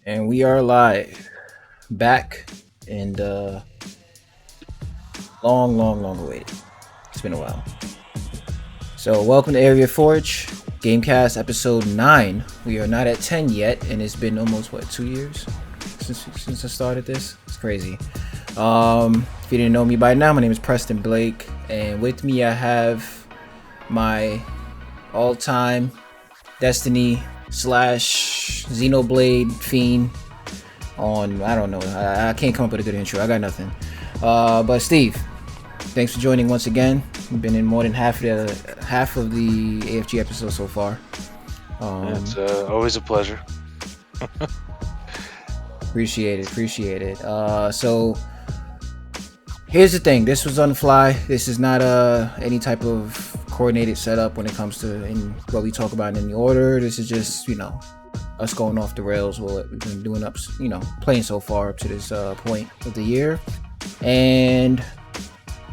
And we are live, back, and long awaited. It's been a while. So welcome to Area Forge, Gamecast episode 9. We are not at 10 yet, and it's been almost 2 years since I started this. It's crazy. If you didn't know me by now, my name is Preston Blake, and with me I have my all-time Destiny / Xenoblade fiend on, I don't know, I can't come up with a good intro. I got nothing. But Steve, thanks for joining once again. You've been in more than half of the AFG episodes so far. It's always a pleasure. Appreciate it. So here's the thing. This was on the fly. This is not any type of coordinated setup when it comes to what we talk about in the order. This is just, us going off the rails, what we've been doing playing so far up to this point of the year, and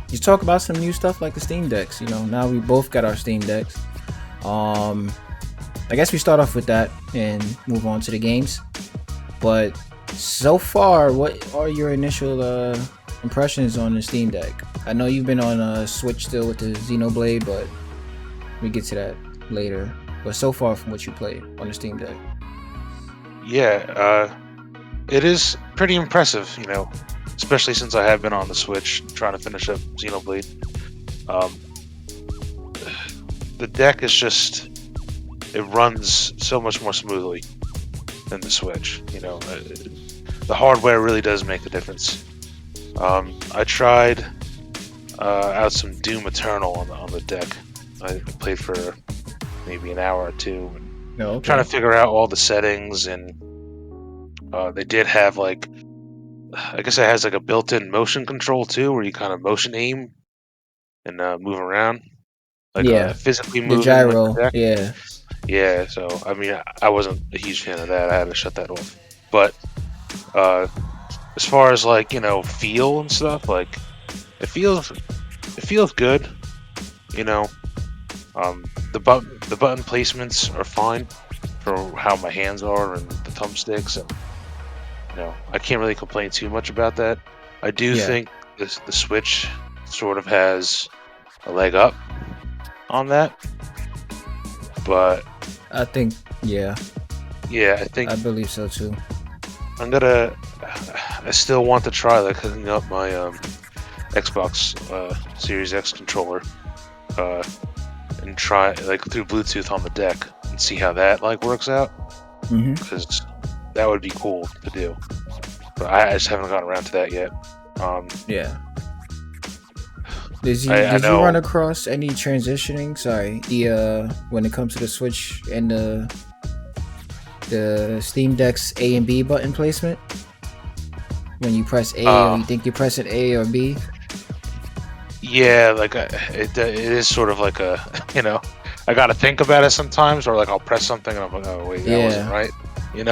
just talk about some new stuff like the Steam Decks. Now we both got our Steam Decks. I guess we start off with that and move on to the games. But so far, what are your initial impressions on the Steam Deck? I know you've been on Switch still with the Xenoblade, but we get to that later. But so far from what you played on the Steam Deck. Yeah, it is pretty impressive, especially since I have been on the Switch trying to finish up Xenoblade. The deck is it runs so much more smoothly than the Switch. The hardware really does make a difference. I tried out some Doom Eternal on the deck. I played for maybe an hour or two. Trying to figure out all the settings, and they did have I guess it has a built-in motion control too, where you kind of motion aim and move around, physically moving the gyro. the deck. Yeah. So I wasn't a huge fan of that. I had to shut that off. But as far as feel and stuff, it feels good. The button placements are fine for how my hands are and the thumbsticks, and I can't really complain too much about that. I do think the Switch sort of has a leg up on that, but I think I believe so too. I still want to try hooking up my Xbox Series X controller and try through Bluetooth on the deck and see how that works out, because that would be cool to do, but I just haven't gotten around to that yet. Did you run across any transitioning? When it comes to the Switch and the Steam Deck's A and B button placement, when you press A, or you think you're pressing A or B? Yeah, it is sort of I gotta think about it sometimes, or I'll press something and I'm like, oh wait, that wasn't right. Yep.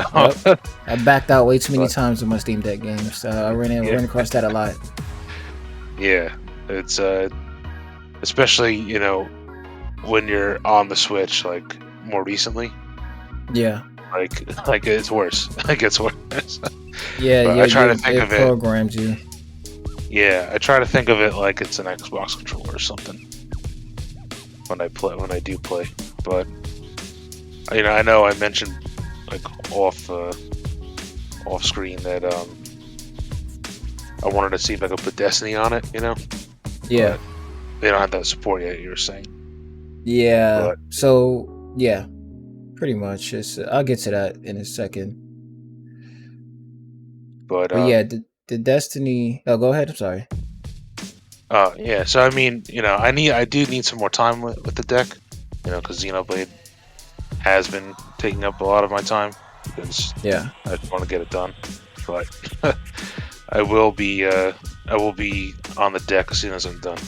I backed out way too many times with my Steam Deck games. I ran across that a lot. Yeah, it's especially when you're on the Switch more recently. Yeah. It's worse. It gets worse. I try to think of it programs you. Yeah, I try to think of it like it's an Xbox controller or something when I do play. But I know I mentioned off screen that I wanted to see if I could put Destiny on it. Yeah. But they don't have that support yet. You were saying. Yeah. So yeah, pretty much. I'll get to that in a second. But yeah, the Destiny. Oh, go ahead. I'm sorry. Yeah. So I do need some more time with the deck, because Xenoblade has been taking up a lot of my time because I just want to get it done. But I will be on the deck as soon as I'm done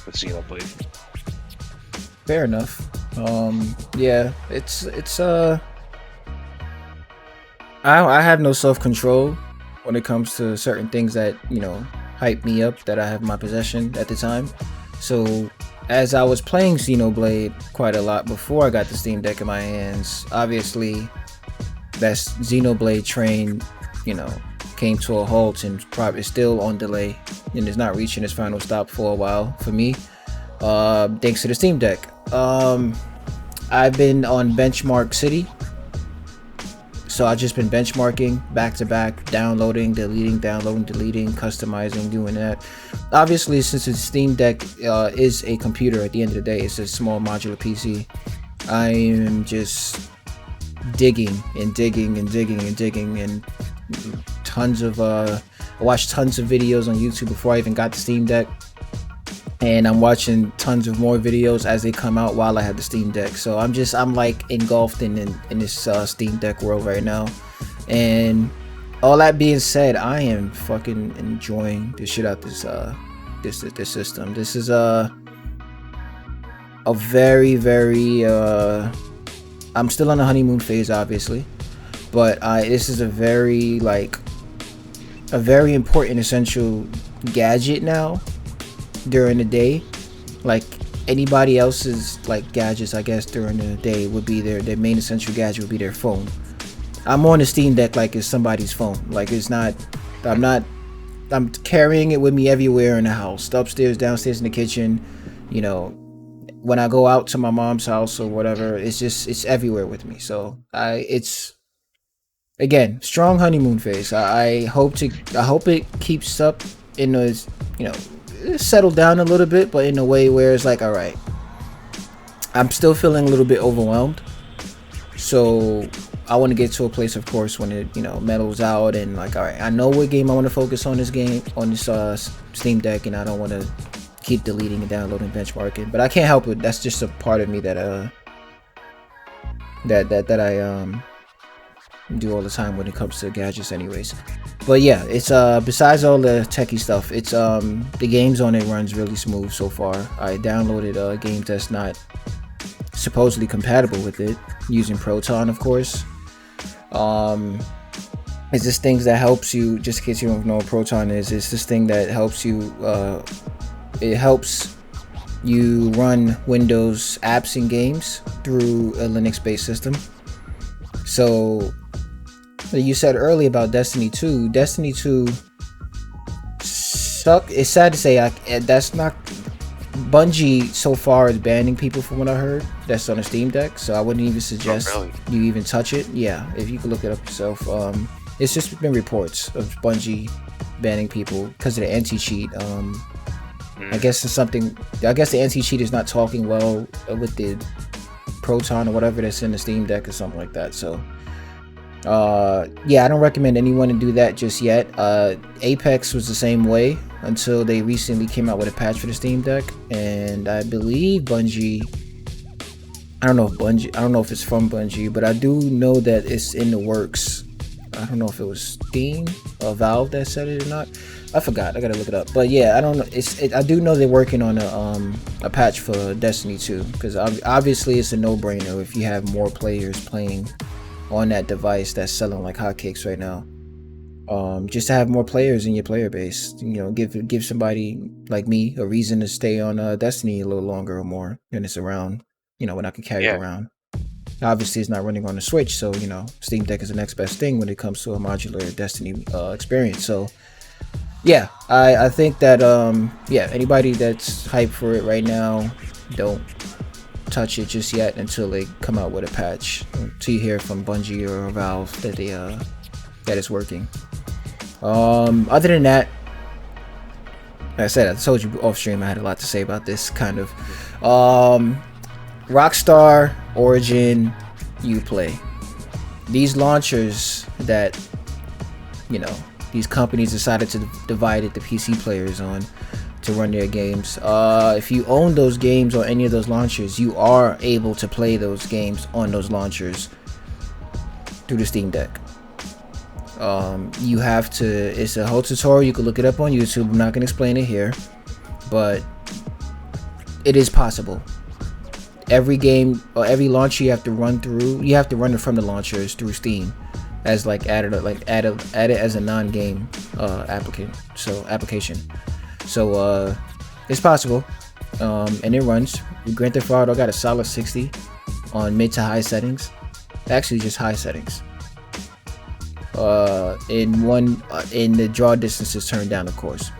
with Xenoblade. Fair enough. It's I have no self-control when it comes to certain things that hype me up that I have in my possession at the time. So as I was playing Xenoblade quite a lot before I got the Steam Deck in my hands, obviously that xenoblade train, you know, came to a halt and probably is still on delay and is not reaching its final stop for a while for me. Thanks to the Steam Deck. I've been on Benchmark City. So I've just been benchmarking back to back, downloading, deleting, customizing, doing that. Obviously, since the Steam Deck is a computer at the end of the day, it's a small modular PC. I am just digging and tons of I watched tons of videos on YouTube before I even got the Steam Deck, and I'm watching tons of more videos as they come out while I have the Steam Deck. So I'm like engulfed in this Steam Deck world right now. And all that being said, I am fucking enjoying the shit out this system. This is a very I'm still on the honeymoon phase, obviously, but this is a very important, essential gadget now during the day. Like anybody else's like gadgets, I guess, during the day would be their main essential gadget would be their phone. I'm on the Steam Deck like it's somebody's phone. Like I'm carrying it with me everywhere in the house, upstairs, downstairs, in the kitchen, you know, when I go out to my mom's house or whatever. It's everywhere with me. So it's again, strong honeymoon phase. I hope it keeps up in those, you know, settle down a little bit, but in a way where it's like, all right, I'm still feeling a little bit overwhelmed. So I want to get to a place, of course, when it, you know, mellows out and like, all right, I know what game I want to focus on this Steam Deck, and I don't want to keep deleting and downloading, benchmarking. But I can't help it. That's just a part of me that I do all the time when it comes to gadgets anyways. But yeah, it's besides all the techie stuff, it's the games on it runs really smooth so far. I downloaded games that's not supposedly compatible with it using Proton, of course. It's this thing that helps you, just in case you don't know what Proton is, it's this thing that helps you it helps you run Windows apps and games through a Linux-based system. So you said earlier about Destiny 2. Destiny 2 suck. It's sad to say that's not. Bungie so far is banning people from what I heard that's on a Steam Deck, so I wouldn't even suggest you even touch it. Yeah, if you could look it up yourself. It's just been reports of Bungie banning people because of the anti-cheat. I guess it's something. I guess the anti-cheat is not talking well with the Proton or whatever that's in the Steam Deck or something like that. So yeah, I don't recommend anyone to do that just yet. Apex was the same way until they recently came out with a patch for the Steam Deck, and I believe Bungie, I don't know if it's from Bungie, but I do know that it's in the works. I don't know if it was Steam or Valve that said it or not. I forgot. I gotta look it up. But yeah, I don't know. I do know they're working on a patch for Destiny 2, because obviously it's a no-brainer if you have more players playing on that device that's selling like hotcakes right now. Just to have more players in your player base, you know, give somebody like me a reason to stay on Destiny a little longer or more than it's around, you know, when I can carry it around. Obviously it's not running on the Switch, so you know, Steam Deck is the next best thing when it comes to a modular Destiny experience. So yeah, I think that yeah, anybody that's hyped for it right now, don't touch it just yet until they come out with a patch, until you hear from Bungie or Valve that that it's working. Other than that, like I said, I told you off stream I had a lot to say about this kind of. Rockstar, Origin, Uplay. These launchers that, you know, these companies decided to divide it to PC players on to run their games. If you own those games or any of those launchers, you are able to play those games on those launchers through the Steam Deck. You have to, it's a whole tutorial, you can look it up on YouTube. I'm not going to explain it here, but it is possible. Every game or every launcher you have to run through, you have to run it from the launchers through Steam as like added as a non-game application. So it's possible, and it runs. Grand Theft Auto got a solid 60 on mid to high settings, actually just high settings. in the draw distances turned down, of course.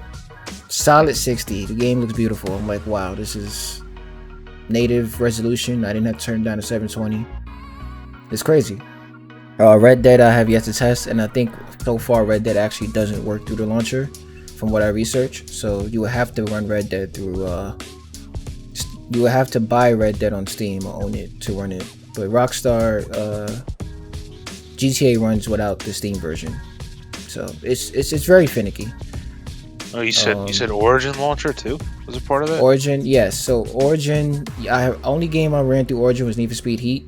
Solid 60. The game looks beautiful. I'm like, wow, this is native resolution. I didn't have to turn it down to 720. It's crazy. Red Dead I have yet to test, and I think so far Red Dead actually doesn't work through the launcher from what I researched. So you would have to run Red Dead through you would have to buy Red Dead on Steam or own it to run it. But Rockstar GTA runs without the Steam version. So it's very finicky. Oh, you said Origin launcher too? Was it part of that? Origin, yes. So Origin, only game I ran through Origin was Need for Speed Heat,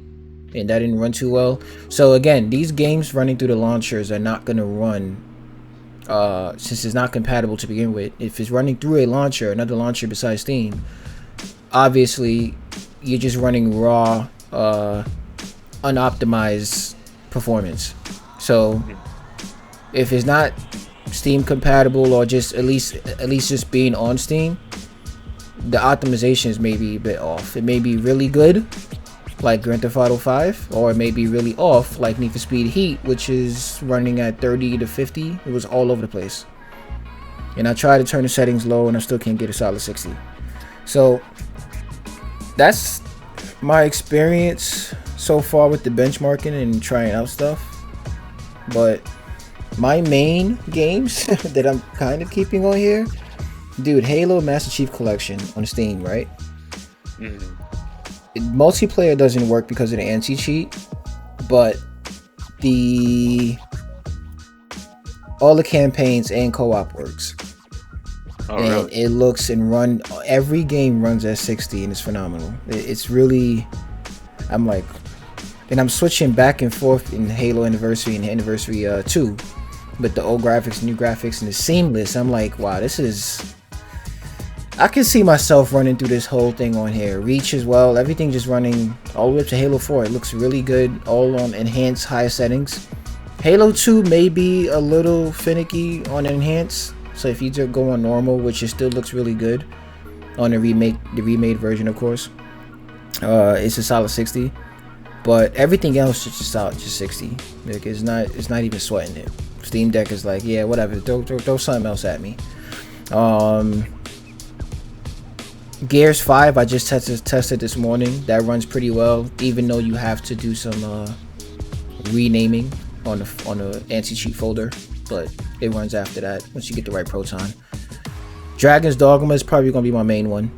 and that didn't run too well. So again, these games running through the launchers are not gonna run, since it's not compatible to begin with. If it's running through a launcher, another launcher besides Steam, obviously you're just running raw, unoptimized performance. So if it's not Steam compatible, or just at least just being on Steam, the optimizations may be a bit off. It may be really good, like Grand Theft Auto 5, or it may be really off, like Need for Speed Heat, which is running at 30 to 50. It was all over the place. And I tried to turn the settings low, and I still can't get a solid 60. So that's my experience so far with the benchmarking and trying out stuff. But my main games that I'm kind of keeping on here, dude, Halo Master Chief Collection on Steam, right? Multiplayer doesn't work because of the anti-cheat, but all the campaigns and co-op works. Oh, and really? It looks and every game runs at 60, and it's phenomenal. It's really, I'm like, and I'm switching back and forth in Halo Anniversary and Anniversary 2, but the old graphics, new graphics, and it's seamless. I'm like, wow, I can see myself running through this whole thing on here. Reach as well, everything just running all the way up to Halo 4. It looks really good, all on enhanced high settings. Halo 2 may be a little finicky on enhanced, so if you just go on normal, which it still looks really good on the remade version, of course, it's a solid 60. But everything else is just 60. Like, it's not even sweating it. Steam Deck is like, yeah, whatever, throw something else at me. Gears 5 I just tested this morning. That runs pretty well, even though you have to do some renaming on the anti-cheat folder, but it runs after that once you get the right proton. Dragon's Dogma is probably gonna be my main one.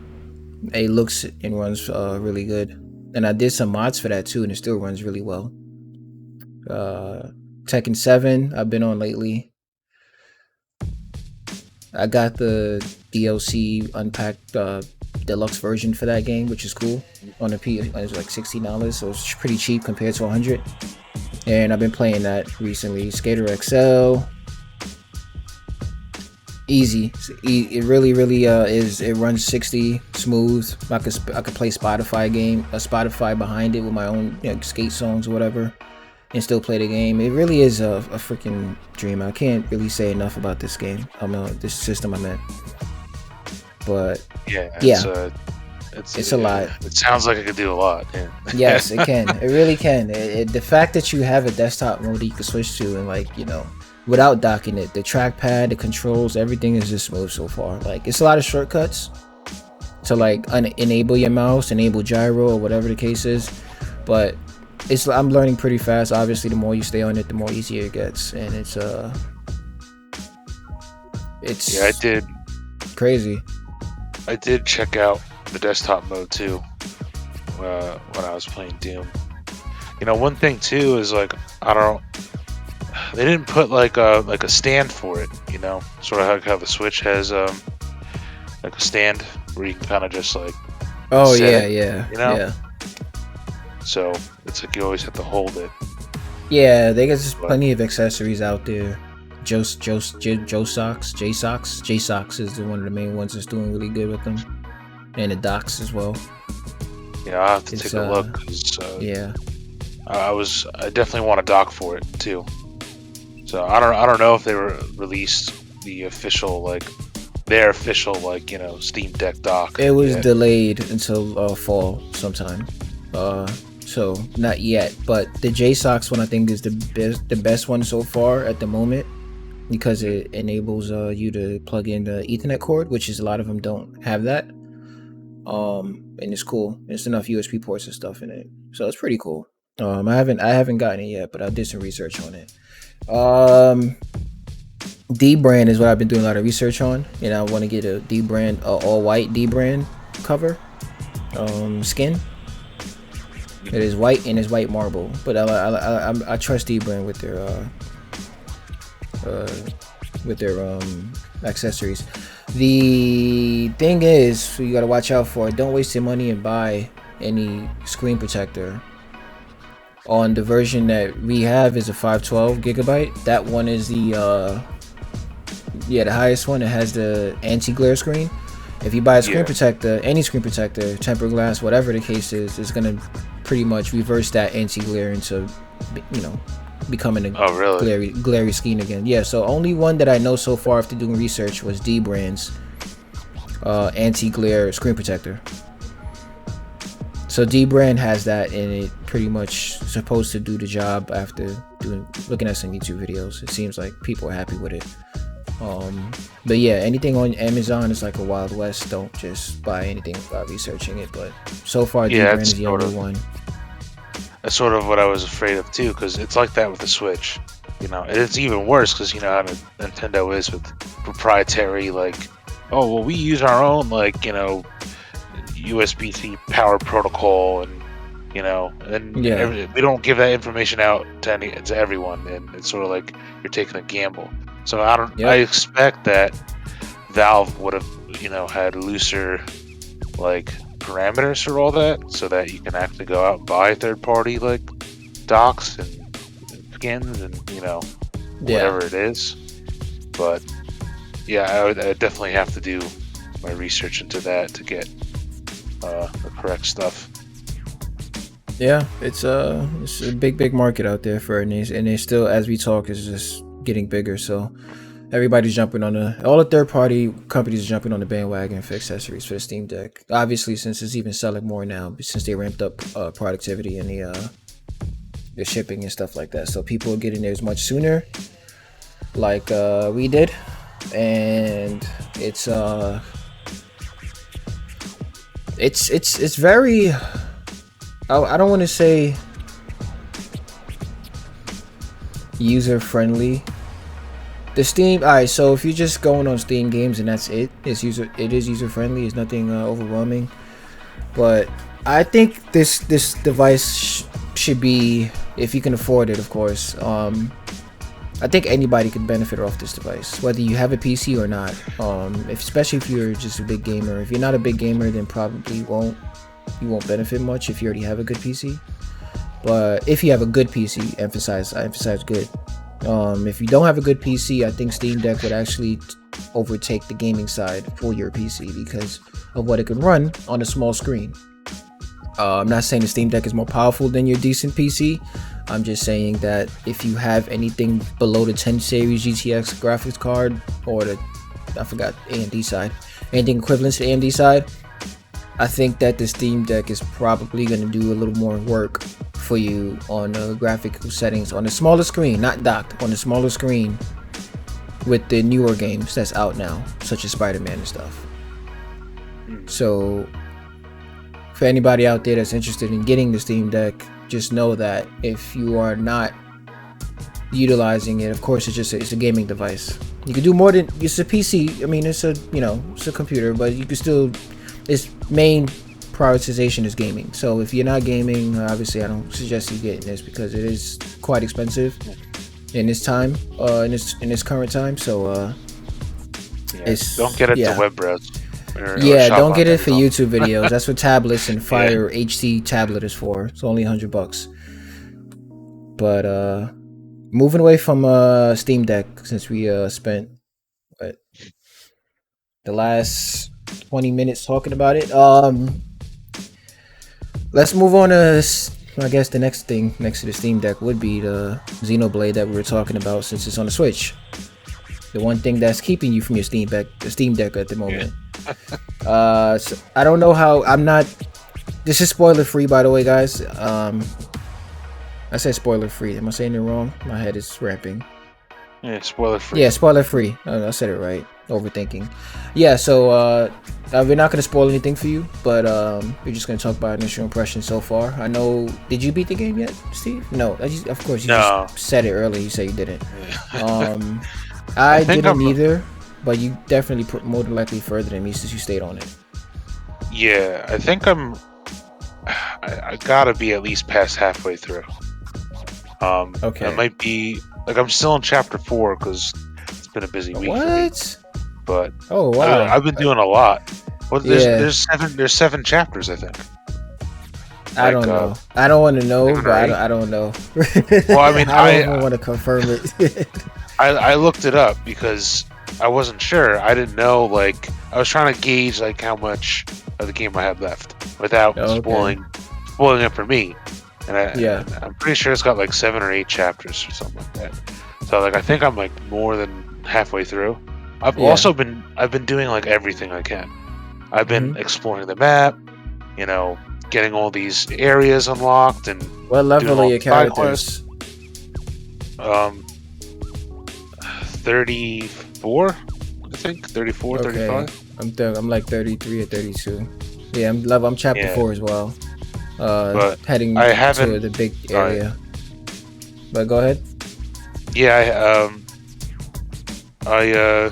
It looks and runs really good, and I did some mods for that too, and it still runs really well. Tekken 7 I've been on lately. I got the DLC unpacked deluxe version for that game, which is cool. On the P, it was like $60, so it's pretty cheap compared to 100. And I've been playing that recently. Skater XL, easy. It really is. It runs 60 smooth. I could play Spotify behind it with my own skate songs or whatever, and still play the game. It really is a freaking dream. I can't really say enough about this game. This system I meant. But it's a lot. It sounds like it could do a lot. Yeah. Yes, it can. It really can. The fact that you have a desktop mode that you can switch to, and without docking it, the trackpad, the controls, everything is just smooth so far. Like, it's a lot of shortcuts to enable your mouse, enable gyro, or whatever the case is. But I'm learning pretty fast. Obviously, the more you stay on it, the more easier it gets, and it's I did crazy. I did check out the desktop mode too when I was playing Doom. One thing too is they didn't put like a stand for it. Sort of how the Switch has like a stand where you can kind of just set it, yeah. So it's like you always have to hold it. Yeah, they got just plenty of accessories out there. J-Socks is one of the main ones that's doing really good with them, and the docks as well. Yeah, I'll have to take a look. 'Cause, I definitely want a dock for it too. So I don't know if they released the official their official Steam Deck dock. It was delayed until fall sometime. so not yet. But the JSOX one I think is the best one so far at the moment, because it enables you to plug in the Ethernet cord, which is a lot of them don't have that. And it's cool. There's enough USB ports and stuff in it, so it's pretty cool. I haven't gotten it yet, but I did some research on it. D brand is what I've been doing a lot of research on, and I want to get a D brand, all white D brand cover, skin. It is white and it's white marble, but I trust D brand with their accessories. The thing is, you gotta watch out for it. Don't waste your money and buy any screen protector. On the version that we have is a 512 gigabyte. That one is the highest one. It has the anti-glare screen. If you buy a screen protector, any screen protector, tempered glass, whatever the case is, it's gonna pretty much reverse that anti-glare into, becoming a glary screen again. Yeah, so only one that I know so far after doing research was D brand's anti-glare screen protector. So D brand has that, and it pretty much supposed to do the job after looking at some YouTube videos. It seems like people are happy with it. But yeah, anything on Amazon is like a Wild West. Don't just buy anything without researching it. But so far, D brand is the only one. That's sort of what I was afraid of too, because it's like that with the Switch, and it's even worse because you know how Nintendo is with proprietary, like, oh well, we use our own, like, USB-C power protocol, and we don't give that information out to everyone, and it's sort of like you're taking a gamble. So I expect that Valve would have had looser, like, parameters for all that, so that you can actually go out and buy third-party, like, docks and skins and whatever it is. But yeah, I definitely have to do my research into that to get the correct stuff. Yeah, it's a big market out there for it, and it's still, as we talk, is just getting bigger. So everybody's jumping on all the third-party companies are jumping on the bandwagon for accessories for the Steam Deck. Obviously, since it's even selling more now, since they ramped up productivity and the shipping and stuff like that. So people are getting theirs much sooner, like we did, and it's very. I don't want to say user friendly. The Steam, alright, so if you're just going on Steam games and that's it, it is user friendly. It's nothing overwhelming. But I think this device should be, if you can afford it, of course. I think anybody could benefit off this device, whether you have a PC or not. Especially if you're just a big gamer. If you're not a big gamer, then probably you won't benefit much if you already have a good PC. But if you have a good PC, I emphasize good. If you don't have a good PC, I think Steam Deck would actually overtake the gaming side for your PC because of what it can run on a small screen. I'm not saying the Steam Deck is more powerful than your decent PC. I'm just saying that if you have anything below the 10 series GTX graphics card, or I forgot AMD side, anything equivalent to the AMD side, I think that the Steam Deck is probably going to do a little more work for you on the graphical settings on the smaller screen, not docked, on the smaller screen with the newer games that's out now, such as Spider-Man and stuff. So for anybody out there that's interested in getting the Steam Deck, just know that if you are not utilizing it, of course it's a gaming device. You can do more than, it's a PC. I mean, it's a computer, but you can still, its main prioritization is gaming. So if you're not gaming, obviously I don't suggest you getting this because it is quite expensive in this time, in this current time. So don't get it to web browse. Don't get it for YouTube videos. That's what tablets and Fire HD tablet is for. It's only $100. But moving away from Steam Deck, since we spent the last 20 minutes talking about it, let's move on to, I guess, the next thing next to the Steam Deck would be the Xenoblade that we were talking about, since it's on the Switch. The one thing that's keeping you from your Steam Deck at the moment. So I don't know how. I'm not This is spoiler free, by the way, guys. I said spoiler free. Am I saying it wrong? My head is ramping. Yeah, spoiler free. Yeah, spoiler free. I said it right. Overthinking. Yeah, so we're not gonna spoil anything for you, but we're just gonna talk about initial impressions so far. I know. Did you beat the game yet, Steve? No. Of course, you just said it earlier. You said you didn't. Yeah. I didn't either, but you definitely put more than likely further than me since you stayed on it. Yeah, I think I gotta be at least past halfway through. Okay. I might be like I'm still in chapter 4 because it's been a busy week for me. But oh wow, I've been doing a lot. Well, there's 7 chapters, I think. I don't know. I don't want to know, but I don't know. Well, I mean, I don't even want to confirm it. I looked it up because I wasn't sure. I didn't know. Like, I was trying to gauge like how much of the game I had left without spoiling it for me. And I'm pretty sure it's got like 7 or 8 chapters or something like that. So like I think I'm like more than halfway through. I've been doing like everything I can. I've been exploring the map, you know, getting all these areas unlocked and what level are your characters? 34, I think 34, 35. I'm like 33 or 32. Yeah, I'm chapter 4 as well. But heading to the big area. But go ahead. Yeah, I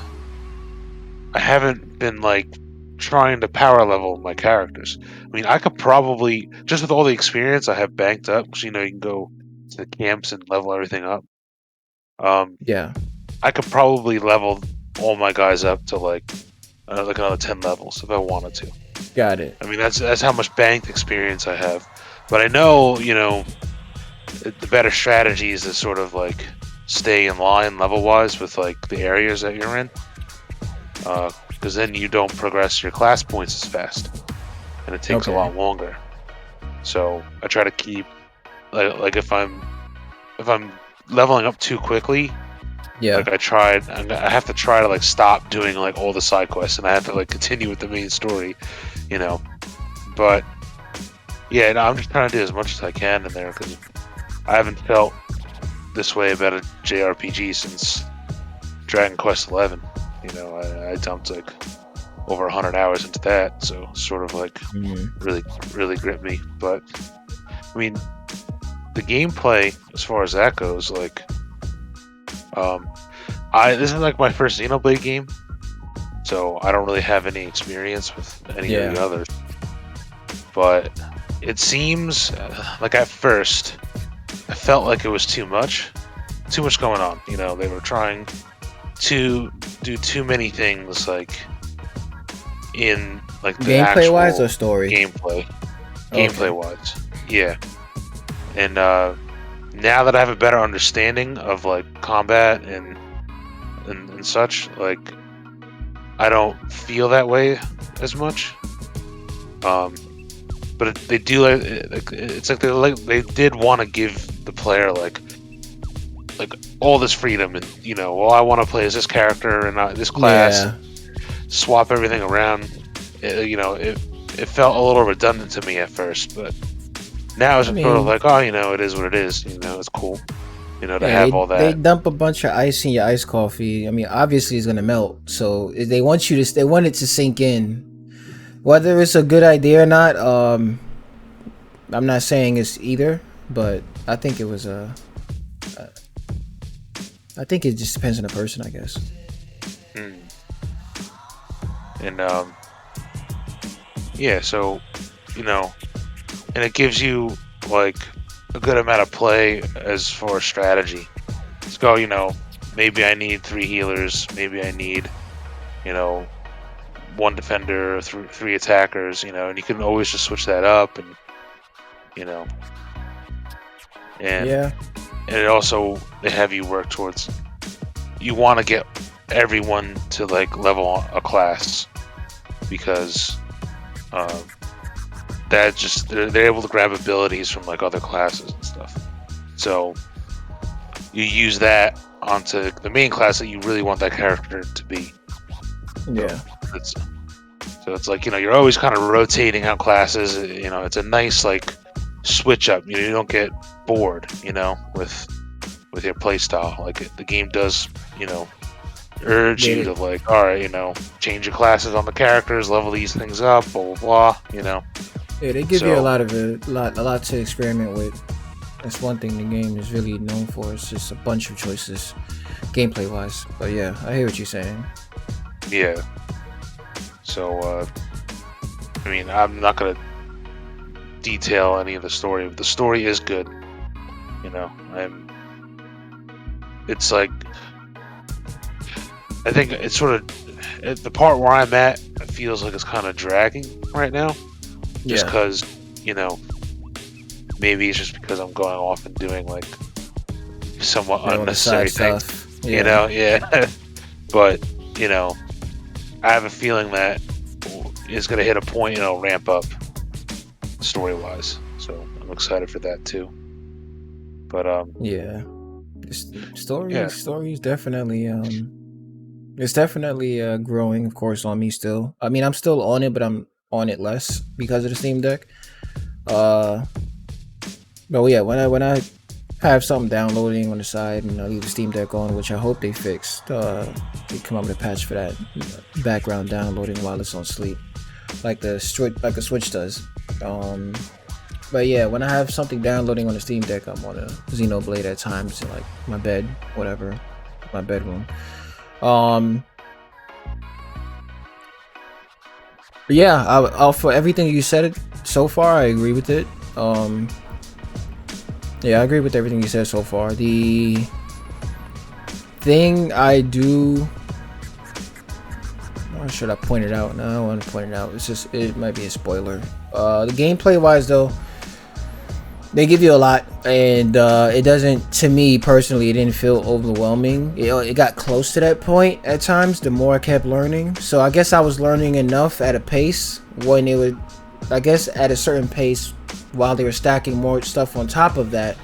haven't been like trying to power level my characters. I mean, I could probably just with all the experience I have banked up, because you know you can go to the camps and level everything up. I could probably level all my guys up to like another 10 levels if I wanted to. Got it. I mean, that's how much banked experience I have. But I know, you know, the better strategy is to sort of like stay in line level-wise with like the areas that you're in. Because then you don't progress your class points as fast. And it takes a lot longer. So I try to keep, like if I'm leveling up too quickly, like I have to try to like stop doing like all the side quests and I have to like continue with the main story, you know. But yeah, no, I'm just trying to do as much as I can in there because I haven't felt this way about a JRPG since Dragon Quest XI. You know, I dumped like over 100 hours into that, so sort of like really gripped me. But I mean, the gameplay as far as that goes, like, this is like my first Xenoblade game, so I don't really have any experience with any of the others. But it seems like at first I felt like it was too much going on. You know, they were trying to do too many things, like in like the gameplay wise or story gameplay wise, yeah. And now that I have a better understanding of like combat and such, like I don't feel that way as much. But they do it's like they did want to give the player like all this freedom, and you know, well, I want to play as this character and this class, swap everything around. You know, it felt a little redundant to me at first, but now it's sort of like, oh, you know, it is what it is. You know, it's cool. You know, to have all that. They dump a bunch of ice in your iced coffee. I mean, obviously it's gonna melt, so they want it to sink in. Whether it's a good idea or not, I'm not saying it's either, but I think it was I think it just depends on the person, I guess. And yeah, so you know, and it gives you like a good amount of play as far as strategy. Let's go, you know, maybe I need 3 healers, maybe I need, you know, 1 defender, 3 attackers, you know, and you can always just switch that up, and you know, and it also, they have you work towards, you want to get everyone to like level a class, because that just they're able to grab abilities from like other classes and stuff. So you use that onto the main class that you really want that character to be. So it's like, you're always kind of rotating out classes. It's a nice like switch up. You don't get bored, with your play style. Like the game does, urge you to like, all right, change your classes on the characters, level these things up, blah blah blah. Yeah, they give you a lot to experiment with. That's one thing the game is really known for. It's just a bunch of choices, gameplay wise. But yeah, I hear what you're saying. Yeah. So, I'm not gonna detail any of the story. But the story is good. It's like, I think it's sort of at the part where I'm at. It feels like it's kind of dragging right now, just because maybe it's just because I'm going off and doing like somewhat unnecessary things. Yeah. But I have a feeling that it's gonna hit a point and it'll ramp up story wise. So I'm excited for that too. But yeah. Story is definitely it's definitely growing, of course, on me still. I mean, I'm still on it, but I'm on it less because of the Steam Deck. But yeah, when I have something downloading on the side and I leave the Steam Deck on, which I hope they fixed, they come up with a patch for that background downloading while it's on sleep, like the Switch does. But yeah, when I have something downloading on the Steam Deck, I'm on a Xenoblade at times in like my bed, whatever, my bedroom. But yeah, I'll for everything you said so far, I agree with it. Yeah, I agree with everything you said so far. The thing I do, or should I point it out? No, I don't want to point it out. It might be a spoiler. The gameplay wise though, they give you a lot, and it doesn't, to me personally, it didn't feel overwhelming. It got close to that point at times, the more I kept learning. So I guess I was learning enough at a pace when it would, I guess at a certain pace while they were stacking more stuff on top of that.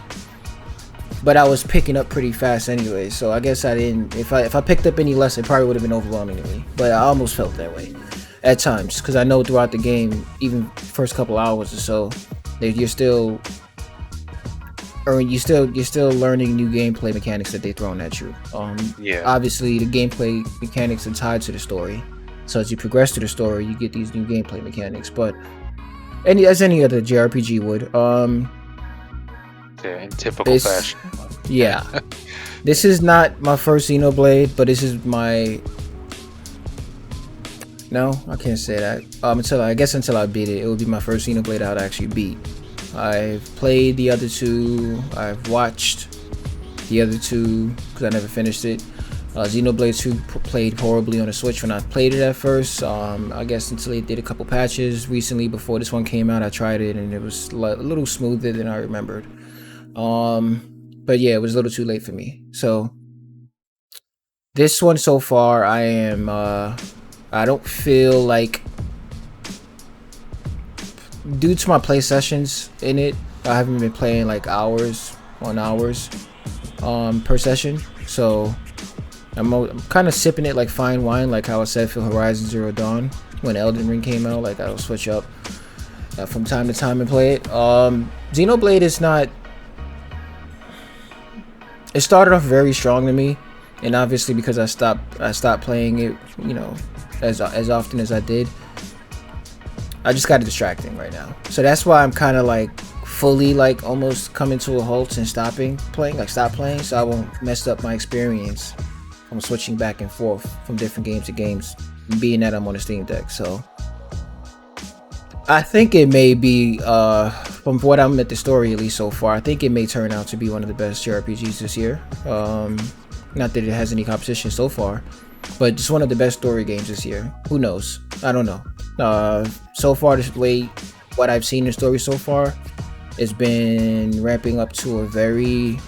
But I was picking up pretty fast anyway, so I guess I didn't, if I picked up any less, it probably would have been overwhelming to me. But I almost felt that way at times, because I know throughout the game, even first couple hours or so, that you're still learning new gameplay mechanics that they're throwing at you. Obviously the gameplay mechanics are tied to the story, so as you progress through the story you get these new gameplay mechanics, but as any other JRPG would. In typical fashion. Yeah. This is not my first Xenoblade, but this is my, no, I can't say that. Until I beat it, it would be my first Xenoblade I would actually beat. I've played the other two, I've watched the other two because I never finished it. Xenoblade 2 played horribly on the Switch when I played it at first. I guess until they did a couple patches recently before this one came out, I tried it and it was a little smoother than I remembered. But yeah, it was a little too late for me. So this one so far, I don't feel like, due to my play sessions in it, I haven't been playing like hours on hours per session, so I'm kind of sipping it like fine wine, like how I said for Horizon Zero Dawn when Elden Ring came out. Like I'll switch up from time to time and play it. Xenoblade is not, it started off very strong to me, and obviously because I stopped playing it, as often as I did, I just got distracting right now. So that's why I'm kind of like fully like almost coming to a halt and stop playing, so I won't mess up my experience. I'm switching back and forth from different games to games, being that I'm on a Steam Deck. So I think it may be, from what I'm at the story at least so far, I think it may turn out to be one of the best JRPGs this year. Not that it has any competition so far, but just one of the best story games this year. Who knows? I don't know. So far this way, what I've seen in the story so far, it's been ramping up to a very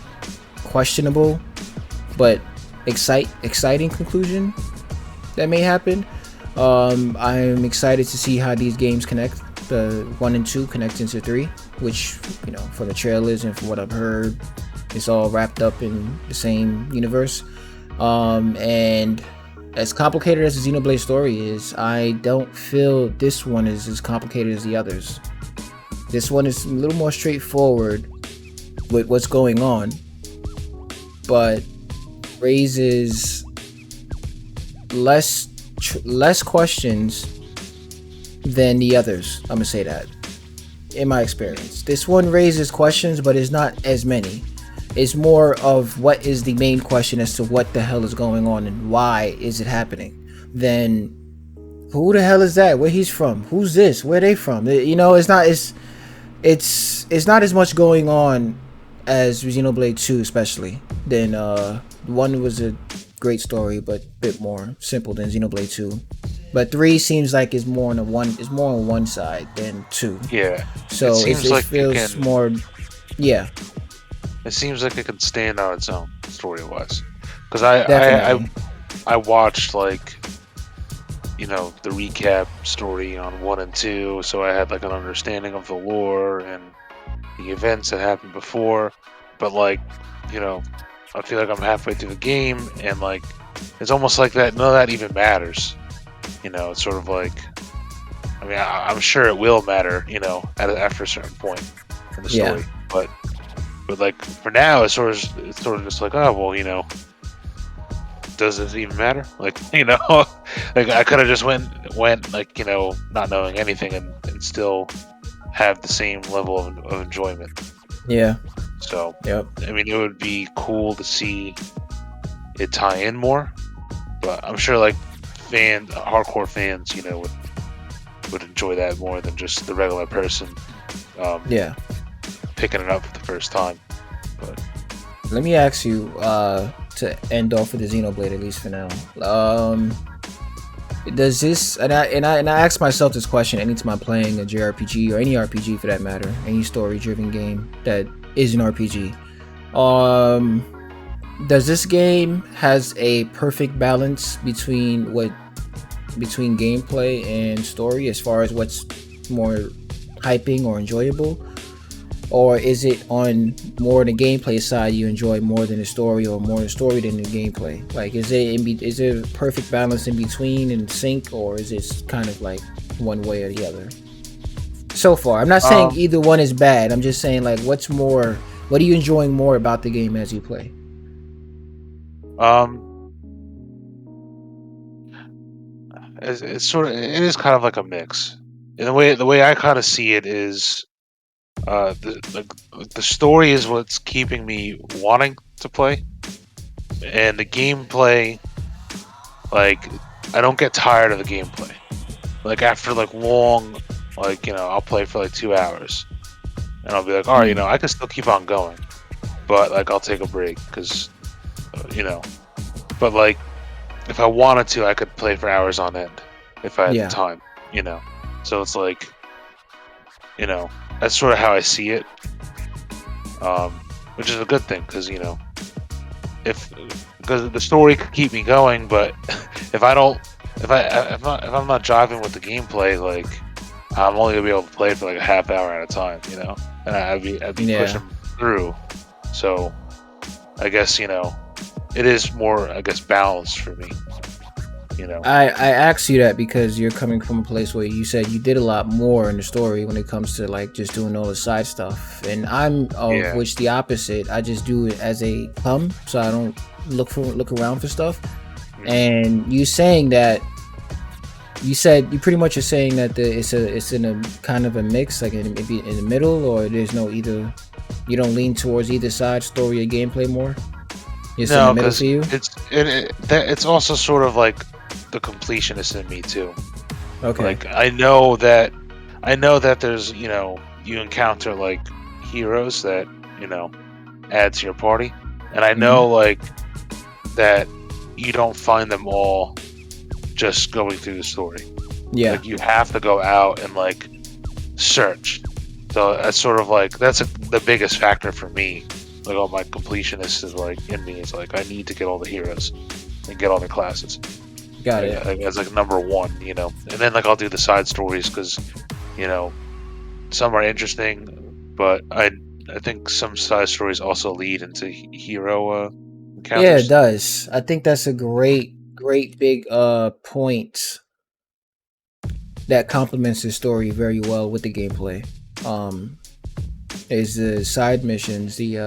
questionable but exciting conclusion that may happen. I'm excited to see how these games connect. The 1 and 2 connect into 3, which, from the trailers and from what I've heard, it's all wrapped up in the same universe. And as complicated as the Xenoblade story is, I don't feel this one is as complicated as the others. This one is a little more straightforward with what's going on, but raises less questions than the others. I'm gonna say that. In my experience, this one raises questions, but it's not as many. It's more of what is the main question as to what the hell is going on and why is it happening, than who the hell is that, where he's from, who's this, where they from. You know, it's not not as much going on as Xenoblade 2, especially. Than one was a great story, but a bit more simple than Xenoblade 2. But 3 seems like it's more on one side than 2. Yeah. So it feels more. Yeah. It seems like it can stand on its own story-wise. Because I watched, like, you know, the recap story on 1 and 2, so I had like an understanding of the lore and the events that happened before. But, like, you know, I feel like I'm halfway through the game, and like it's almost like that none of that even matters. You know, it's sort of like, I mean, I'm sure it will matter, you know, after a certain point in the story. But like for now, it's sort of just like, oh well, you know, does it even matter? Like, you know, like I could have just went like, you know, not knowing anything and still have the same level of enjoyment. Yeah. So, yep. I mean, it would be cool to see it tie in more, but I'm sure like hardcore fans, you know, would enjoy that more than just the regular person. Picking it up for the first time. But let me ask you, to end off with the Xenoblade, at least for now. Does this, and I ask myself this question anytime I'm playing a JRPG or any RPG for that matter, any story-driven game that is an RPG. Does this game has a perfect balance between gameplay and story as far as what's more hyping or enjoyable? Or is it on more the gameplay side you enjoy more than the story, or more the story than the gameplay? Like, is there a perfect balance in between and sync, or is it kind of like one way or the other? So far, I'm not saying either one is bad. I'm just saying, like, what are you enjoying more about the game as you play? It's sort of, it is kind of like a mix. In the way I kind of see it is, the story is what's keeping me wanting to play, and the gameplay, like, I don't get tired of the gameplay. Like after like long, like, you know, I'll play for like 2 hours, and I'll be like, all right, you know, I can still keep on going, but like I'll take a break because, you know, but like if I wanted to, I could play for hours on end if I had the time, you know. So it's like, you know, that's sort of how I see it, which is a good thing because, you know, because the story could keep me going, but if I'm not driving with the gameplay, like I'm only gonna be able to play for like a half hour at a time, you know, and I'd be pushing through. So I guess, you know, it is more, I guess, balanced for me. You know, I asked you that because you're coming from a place where you said you did a lot more in the story when it comes to like just doing all the side stuff, and I'm which the opposite. I just do it as a so I don't look around for stuff. Mm-hmm. And you saying that, you pretty much are saying that it's in a kind of a mix, like maybe in the middle, or there's no either. You don't lean towards either side, story or gameplay more. It's in the middle for you. It's also sort of like the completionist in me too. Okay. Like I know that there's, you know, you encounter like heroes that, you know, add to your party, and I know like that you don't find them all just going through the story. Yeah. Like you have to go out and like search. So that's sort of like the biggest factor for me. Like all my completionist is like in me. It's like I need to get all the heroes and get all the classes. Got it. Like, as like number one, you know, and then like I'll do the side stories because, you know, some are interesting, but I think some side stories also lead into hero encounters. Yeah, it does. I think that's a great great big point that complements the story very well with the gameplay. Um, is the side missions, the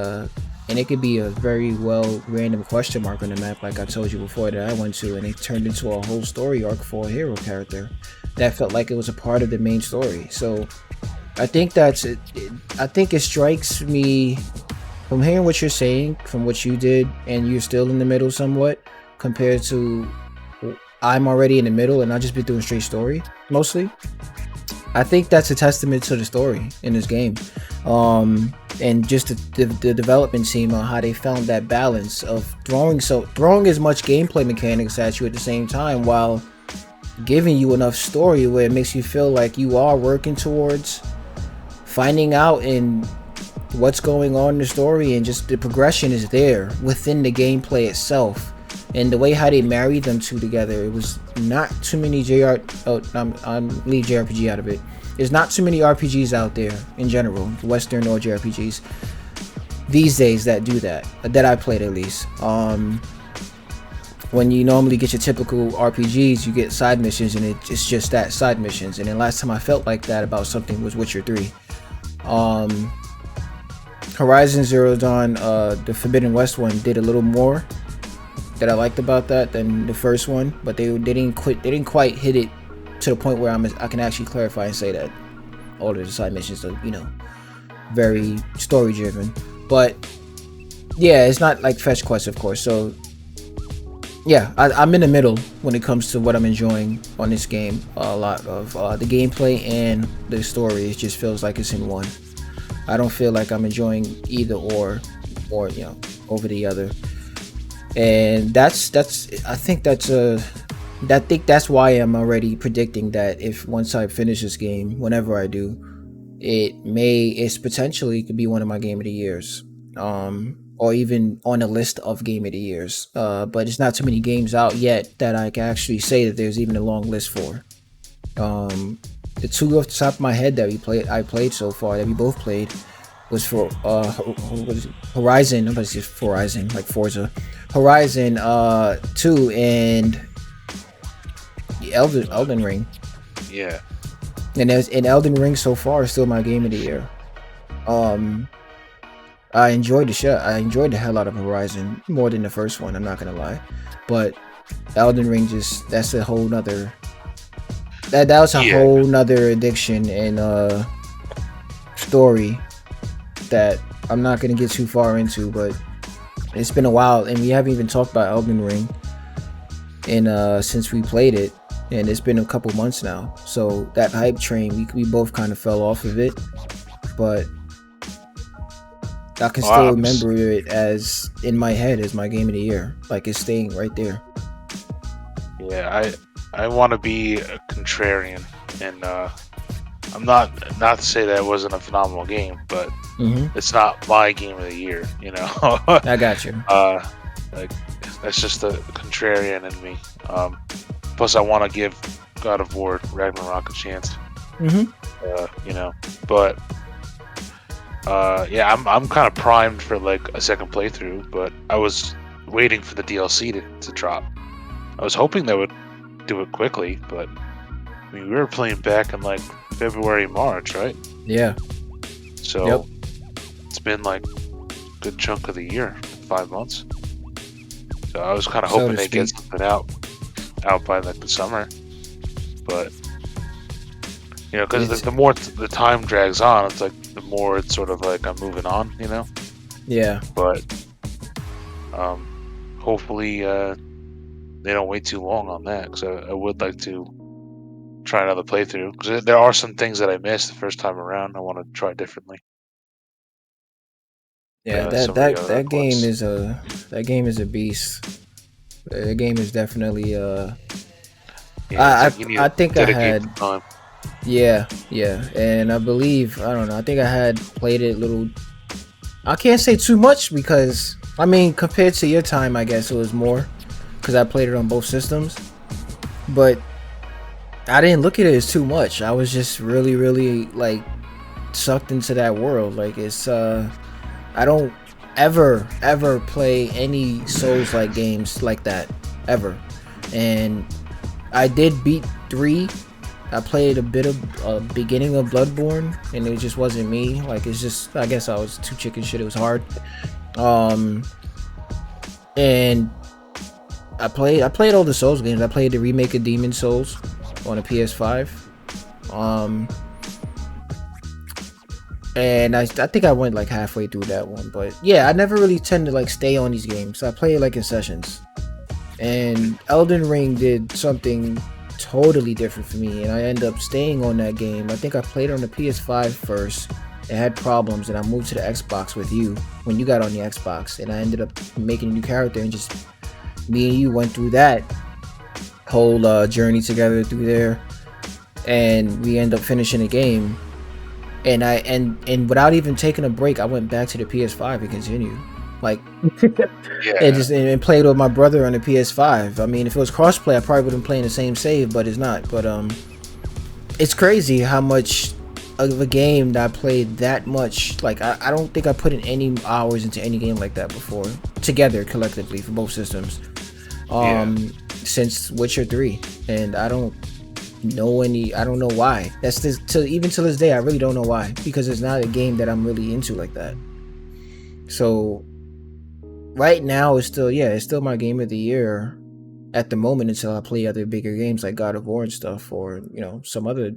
and it could be a very well random question mark on the map, like I told you before, that I went to, and it turned into a whole story arc for a hero character that felt like it was a part of the main story. So I think that's it. I think it strikes me from hearing what you're saying, from what you did, and you're still in the middle somewhat compared to I'm already in the middle and I just been doing straight story mostly. I think that's a testament to the story in this game, and just the development team on how they found that balance of throwing as much gameplay mechanics at you at the same time while giving you enough story where it makes you feel like you are working towards finding out in what's going on in the story, and just the progression is there within the gameplay itself. And the way how they married them two together, it was not too many I'm leave JRPG out of it. There's not too many RPGs out there in general, Western or JRPGs these days that do that I played at least. When you normally get your typical RPGs, you get side missions, and it's just that, side missions. And then last time I felt like that about something was Witcher 3. Horizon Zero Dawn, the Forbidden West one, did a little more that I liked about that than the first one, but they didn't quite hit it to the point where I can actually clarify and say that all of the side missions are, very story driven. But yeah, it's not like fetch quests, of course. So yeah, I'm in the middle when it comes to what I'm enjoying on this game. A lot of the gameplay and the story, it just feels like it's in one. I don't feel like I'm enjoying either or over the other. And I think that's why I'm already predicting that if once I finish this game, whenever I do, it's potentially could be one of my game of the years, or even on a list of game of the years. But it's not too many games out yet that I can actually say that there's even a long list for. The two off the top of my head that I played so far, that we both played, was for Horizon. Nobody's just Horizon, like Forza. Horizon 2 and Elden Ring. Yeah. And Elden Ring so far is still my game of the year. I enjoyed the hell out of Horizon more than the first one, I'm not gonna lie. But Elden Ring, that's a whole nother whole nother addiction and story that I'm not gonna get too far into, but it's been a while and we haven't even talked about Elden Ring since we played it, and it's been a couple months now. So that hype train, we both kind of fell off of it, but I can still remember it as in my head as my game of the year. Like, it's staying right there. Yeah, I want to be a contrarian, and I'm not to say that it wasn't a phenomenal game, but it's not my game of the year, I got you. Like, that's just the contrarian in me. Plus, I want to give God of War Ragnarok a chance. But yeah, I'm kind of primed for like a second playthrough, but I was waiting for the DLC to drop. I was hoping they would do it quickly, but I mean, we were playing back in like February, March, right? Yeah. So it's been like a good chunk of the year, 5 months. So I was kind of hoping they'd get something out by like the summer, but because the more the time drags on, it's like the more it's sort of like I'm moving on, Yeah. But hopefully they don't wait too long on that, because I would like to try another playthrough, because there are some things that I missed the first time around I want to try differently. Yeah, that game is a beast. The game is definitely I think I had time. Yeah, and I believe, I don't know, I think I had played it a little. I can't say too much because, I mean, compared to your time, I guess it was more because I played it on both systems, but I didn't look at it as too much. I was just really, really like sucked into that world. Like, it's I don't ever play any Souls-like games like that ever, and I did beat 3. I played a bit of beginning of Bloodborne, and it just wasn't me. Like, it's just, I guess I was too chicken shit. It was hard. And I played all the Souls games. I played the remake of Demon Souls on a PS5. And I think I went like halfway through that one. But yeah, I never really tend to like stay on these games. I play it like in sessions. And Elden Ring did something totally different for me, and I ended up staying on that game. I think I played on the PS5 first. It had problems, and I moved to the Xbox with you when you got on the Xbox, and I ended up making a new character, and just me and you went through that whole journey together through there, and we ended up finishing the game. And and without even taking a break, I went back to the PS5 and continued. Like, and played with my brother on the PS5. I mean, if it was crossplay, I probably would have been playing the same save, but it's not. But it's crazy how much of a game that I played that much. Like, I don't think I put in any hours into any game like that before, together collectively for both systems. Since Witcher 3, and I don't know why. That's even till this day, I really don't know why, because it's not a game that I'm really into like that. So right now, it's still my game of the year at the moment, until I play other bigger games like God of War and stuff, or some other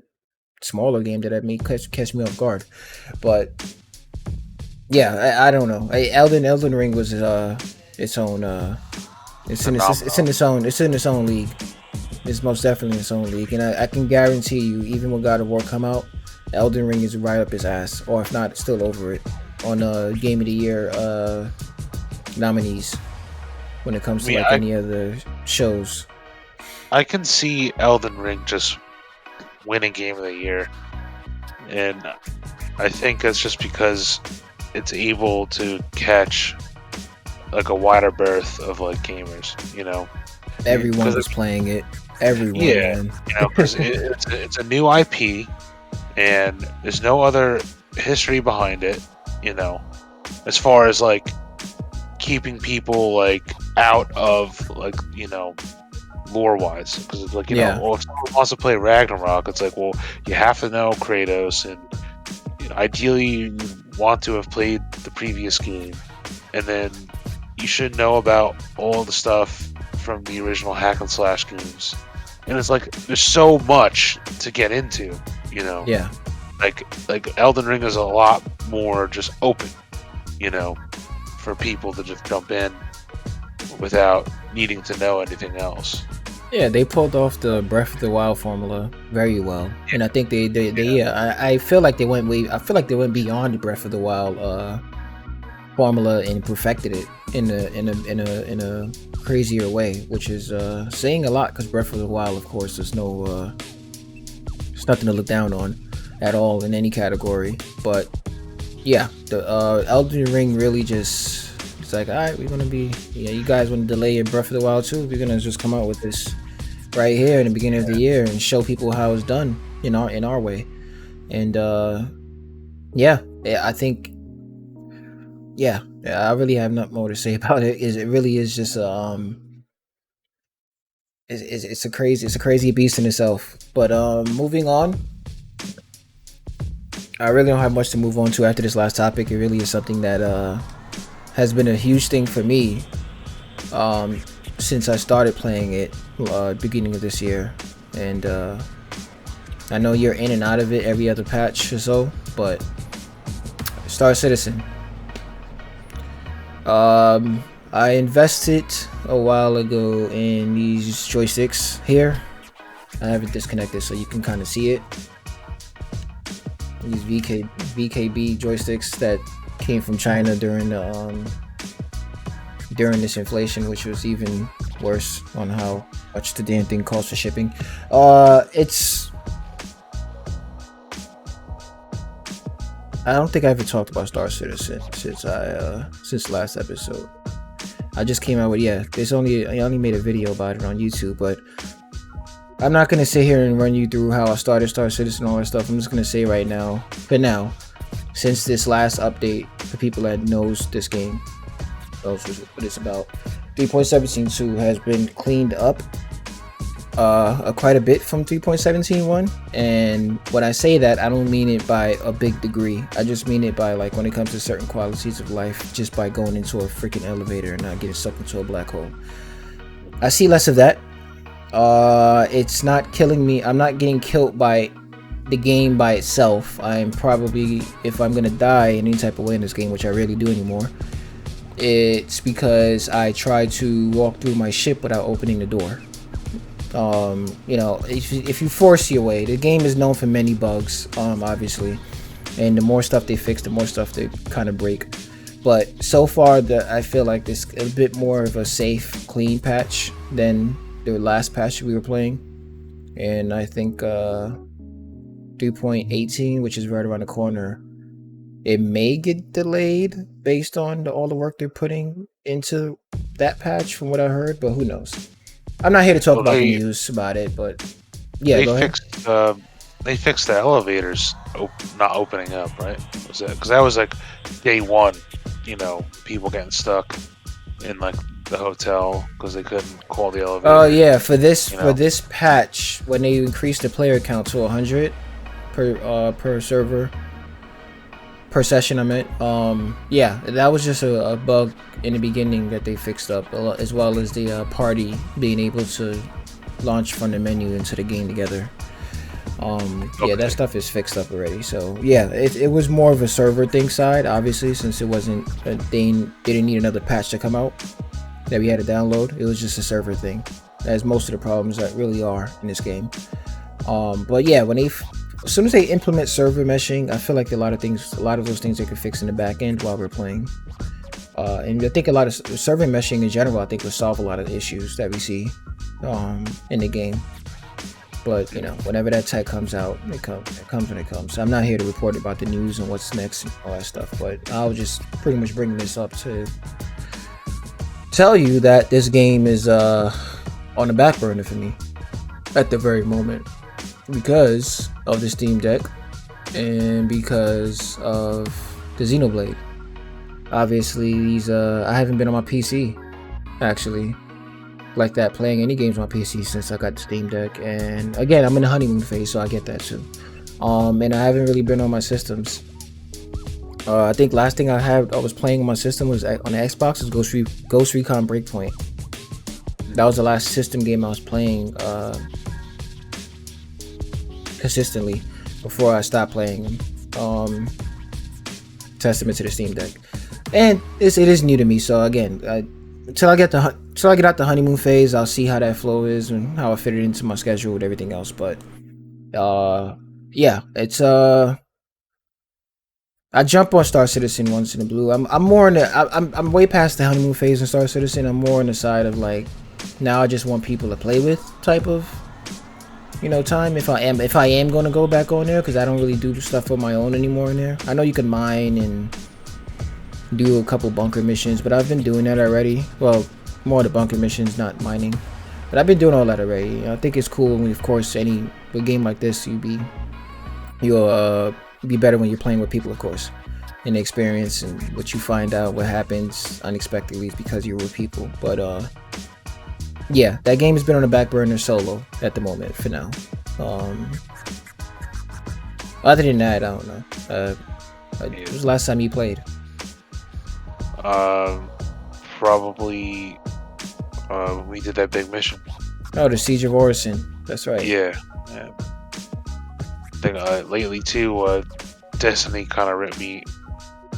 smaller game that may catch me off guard. But yeah, I don't know. Elden Ring was its own. It's in its own league. It's most definitely in its own league, and I can guarantee you, even when God of War come out, Elden Ring is right up his ass, or if not, still over it on Game of the Year nominees when it comes to any other shows. I can see Elden Ring just winning Game of the Year, and I think that's just because it's able to catch like a wider berth of like gamers. Everyone was playing it. Everyone, man. Because it's a new IP, and there's no other history behind it. As far as like keeping people like out of like lore wise, because it's like well, if someone wants to play Ragnarok, it's like, well, you have to know Kratos, and ideally you want to have played the previous game, and then you should know about all the stuff from the original hack and slash games. And it's like there's so much to get into, Yeah. Like Elden Ring is a lot more just open, for people to just jump in without needing to know anything else. Yeah, they pulled off the Breath of the Wild formula very well, and I think I feel like they went beyond the Breath of the Wild formula and perfected it in a crazier way, which is saying a lot, because Breath of the Wild, of course, is it's nothing to look down on at all in any category. But yeah, the Elden Ring really just, it's like, all right, we're gonna be, you guys want to delay your Breath of the Wild too, we're gonna just come out with this right here in the beginning of the year and show people how it's done in our way. And I think I really have nothing more to say about it. It really is just it's a crazy beast in itself. But moving on, I really don't have much to move on to after this last topic. It really is something that has been a huge thing for me since I started playing it beginning of this year. And I know you're in and out of it every other patch or so, but Star Citizen. I invested a while ago in these joysticks here. I have it disconnected so you can kind of see it. These VKB joysticks that came from China during this inflation, which was even worse on how much the damn thing costs for shipping. I don't think I ever talked about Star Citizen since last episode. I just came out with I only made a video about it on YouTube, but I'm not gonna sit here and run you through how I started Star Citizen and all that stuff. I'm just gonna say right now, for now, since this last update, for people that knows this game, knows what it's about, 3.17.2 has been cleaned up quite a bit from 3.17.1, and when I say that, I don't mean it by a big degree. I just mean it by like when it comes to certain qualities of life, just by going into a freaking elevator and not getting sucked into a black hole. I see less of that. It's not killing me. I'm not getting killed by the game by itself. I'm probably, if I'm gonna die in any type of way in this game, which I rarely do anymore, it's because I try to walk through my ship without opening the door. You know, if you force your way, the game is known for many bugs, obviously, and the more stuff they fix, the more stuff they kind of break. But so far, I feel like this a bit more of a safe, clean patch than the last patch we were playing, and I think 3.18, which is right around the corner, it may get delayed based on all the work they're putting into that patch from what I heard, but who knows. I'm not here to talk about the news about it, but yeah, go ahead. They fixed the elevators not opening up, right? Was that because that was like day one? You know, people getting stuck in like the hotel because they couldn't call the elevator. Oh yeah, for this patch, when they increased the player count to 100 per server per session, I meant. Yeah, that was just a bug in the beginning that they fixed up, as well as the party being able to launch from the menu into the game together. Yeah, that stuff is fixed up already. So yeah, it was more of a server thing side, obviously, since it wasn't they didn't need another patch to come out that we had to download. It was just a server thing, as most of the problems that really are in this game. But yeah, as soon as they implement server meshing, I feel like a lot of those things they could fix in the back end while we're playing. And I think a lot of server meshing in general, I think, will solve a lot of the issues that we see in the game. But you know, whenever that tech comes out, it comes when it comes. I'm not here to report about the news and what's next and all that stuff, but I'll just pretty much bring this up to tell you that this game is on the back burner for me at the very moment, because of the Steam Deck and because of the Xenoblade. Obviously, I haven't been on my PC actually like that, playing any games on my PC since I got the Steam Deck, and again, I'm in the honeymoon phase, so I get that too. And I haven't really been on my systems. I think last thing I was playing on my system was on the Xbox was Ghost Recon Breakpoint. That was the last system game I was playing consistently before I stopped playing them. Testament to the Steam Deck, and it is new to me. So again, till I get out the honeymoon phase, I'll see how that flow is and how I fit it into my schedule with everything else. But yeah, it's I jump on Star Citizen once in a blue. I'm more in the I'm way past the honeymoon phase in Star Citizen. I'm more on the side of like, now I just want people to play with type of, you know, time. If I am gonna go back on there, because I don't really do stuff on my own anymore in there. I know you can mine and do a couple bunker missions, but I've been doing that already. Well, more of the bunker missions, not mining, but I've been doing all that already. You know, I think it's cool when, of course, a game like this, you'll be better when you're playing with people, of course, and the experience and what you find out, what happens unexpectedly because you're with people. But yeah, that game has been on the back burner solo at the moment for now. Other than that, I don't know. When was the last time you played? Probably we did that big mission. Oh, the Siege of Orison. That's right. Yeah. I think lately too, Destiny kind of ripped me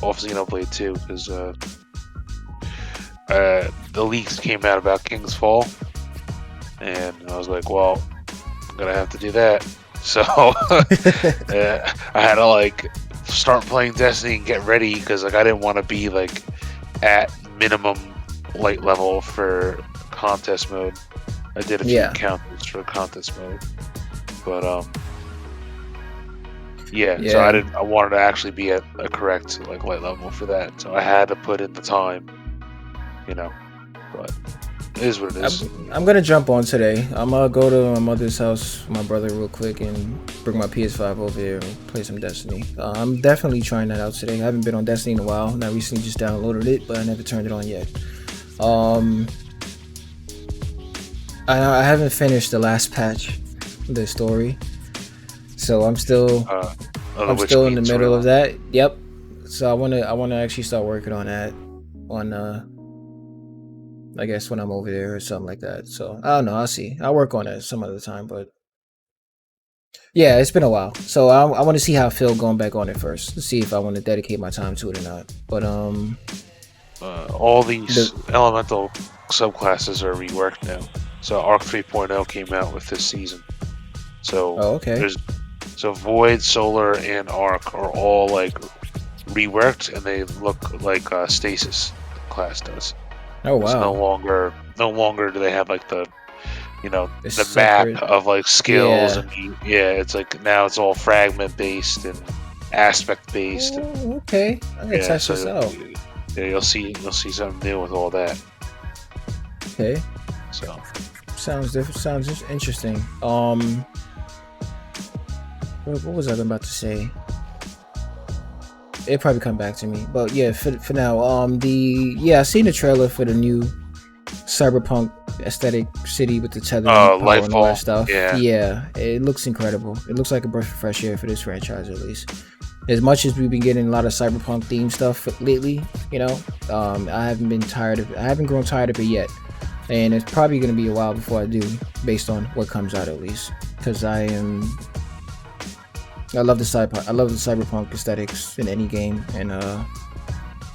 off Xenoblade too, because the leaks came out about King's Fall, and I was like, well, I'm gonna have to do that. So I had to like start playing Destiny and get ready, because like I didn't want to be like at minimum light level for contest mode. I did a few encounters for contest mode, but yeah, so I wanted to actually be at a correct like light level for that, so I had to put in the time, you know. But it is what it is. I'm gonna jump on today. I'm gonna go to my mother's house with my brother real quick and bring my PS5 over here and play some Destiny. I'm definitely trying that out today. I haven't been on Destiny in a while, and I recently just downloaded it, but I never turned it on yet. I haven't finished the last patch, the story, so I'm still in the middle of that. Yep. So I wanna actually start working on that on I guess when I'm over there or something like that. So I don't know. I'll see. I'll work on it some other time, but yeah, it's been a while. So I want to see how I feel going back on it first to see if I want to dedicate my time to it or not. But all these elemental subclasses are reworked now. So Arc 3.0 came out with this season. So okay. So Void, Solar, and Arc are all like reworked, and they look like Stasis class does. Oh wow! It's no longer do they have like the It's the separate. map of like skills and it's like now it's all fragment based and aspect based. Oh, okay, I'm gonna test this out. Yeah, you'll see something new with all that. Okay. So sounds different. Sounds just interesting. What was I about to say? It'll probably come back to me. But yeah, for now, I seen the trailer for the new cyberpunk aesthetic city with the tethering power and all that stuff. Yeah, it looks incredible. It looks like a breath of fresh air for this franchise, at least. As much as we've been getting a lot of cyberpunk themed stuff lately, I haven't grown tired of it yet, and it's probably going to be a while before I do, based on what comes out at least, because I love the cyberpunk aesthetics in any game and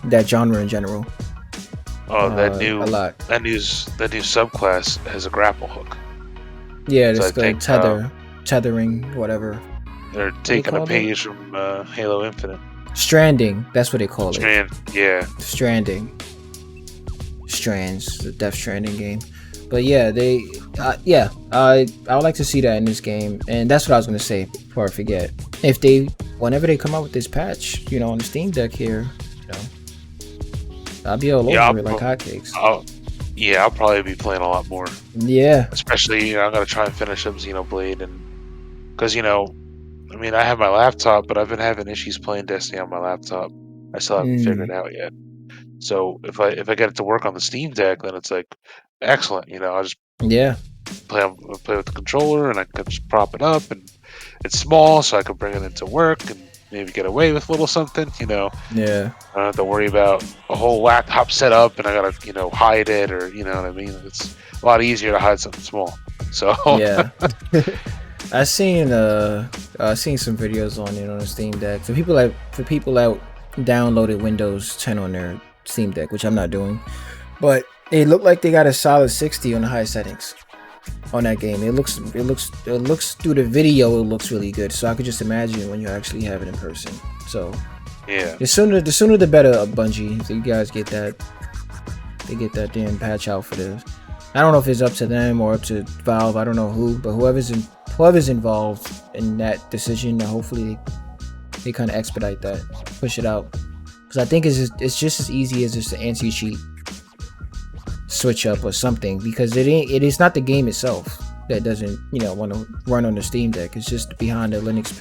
that genre in general. Oh, that new subclass has a grapple hook. Yeah, it's the tethering, whatever. They're taking a page from Halo Infinite. Stranding, that's what they call it. Stranding. Strands, the Death Stranding game. But yeah, I would like to see that in this game, and that's what I was gonna say before I forget. Whenever they come out with this patch, on the Steam Deck here, I'll be all over it like hotcakes. I'll probably be playing a lot more. Yeah. Especially, I'm gonna try and finish up Xenoblade, and because I have my laptop, but I've been having issues playing Destiny on my laptop. I still haven't figured it out yet. So if I get it to work on the Steam Deck, then it's like excellent. I'll just play with the controller, and I can just prop it up, and it's small, so I can bring it into work and maybe get away with a little something. Yeah. I don't have to worry about a whole laptop setup, and I gotta hide it, or what I mean. It's a lot easier to hide something small. So yeah. I've seen some videos on it on the Steam Deck for people that downloaded Windows 10 on their Steam Deck, which I'm not doing, but it looked like they got a solid 60 on the high settings on that game. It looks through the video, it looks really good. So I could just imagine when you actually have it in person. So yeah, the sooner the better. Bungie, if you guys get that damn patch out for this. I don't know if it's up to them or up to Valve. I don't know who, but whoever's involved in that decision, hopefully they kind of expedite that, push it out, because I think it's just as easy as just an anti-cheat switch up or something, because it is not the game itself that doesn't want to run on the Steam Deck. It's just behind the Linux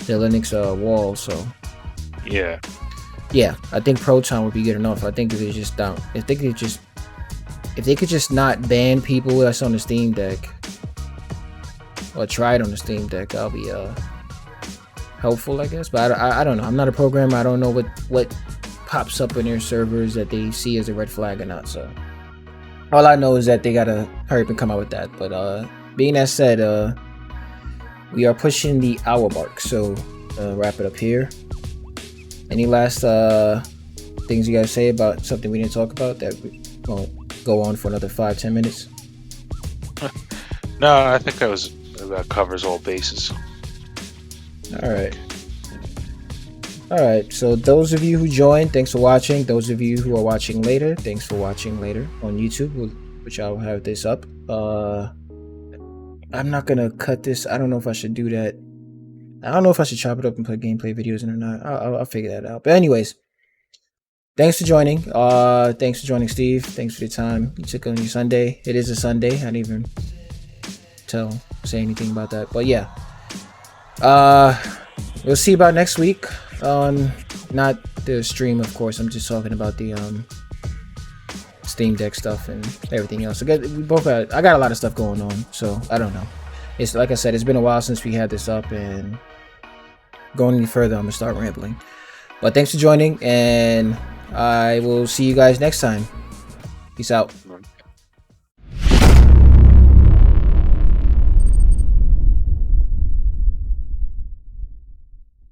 the Linux wall. So yeah, I think Proton would be good enough. I think if they could just not ban people that's on the Steam Deck or try it on the Steam Deck, that'll be helpful, I guess. But I don't know. I'm not a programmer. I don't know what pops up in their servers that they see as a red flag or not. So all I know is that they gotta hurry up and come out with that. But being that said, we are pushing the hour mark, so wrap it up here. Any last things you guys say about something we didn't talk about that we won't go on for another 5-10 minutes? No, I think that covers all bases. All right, so those of you who joined, thanks for watching. Those of you who are watching later, thanks for watching later on YouTube, which I'll have this up. I'm not gonna cut this. I don't know if I should do that. I don't know if I should chop it up and put gameplay videos in or not. I'll figure that out. But anyways, thanks for joining. Thanks for joining, Steve. Thanks for your time you took on your Sunday. It is a Sunday. I didn't even say anything about that. But yeah, we'll see about next week on not the stream, of course. I'm just talking about the Steam Deck stuff and everything else. I got a lot of stuff going on, so I don't know. It's like I said, it's been a while since we had this up, and going any further, I'm gonna start rambling. But thanks for joining, and I will see you guys next time. Peace out.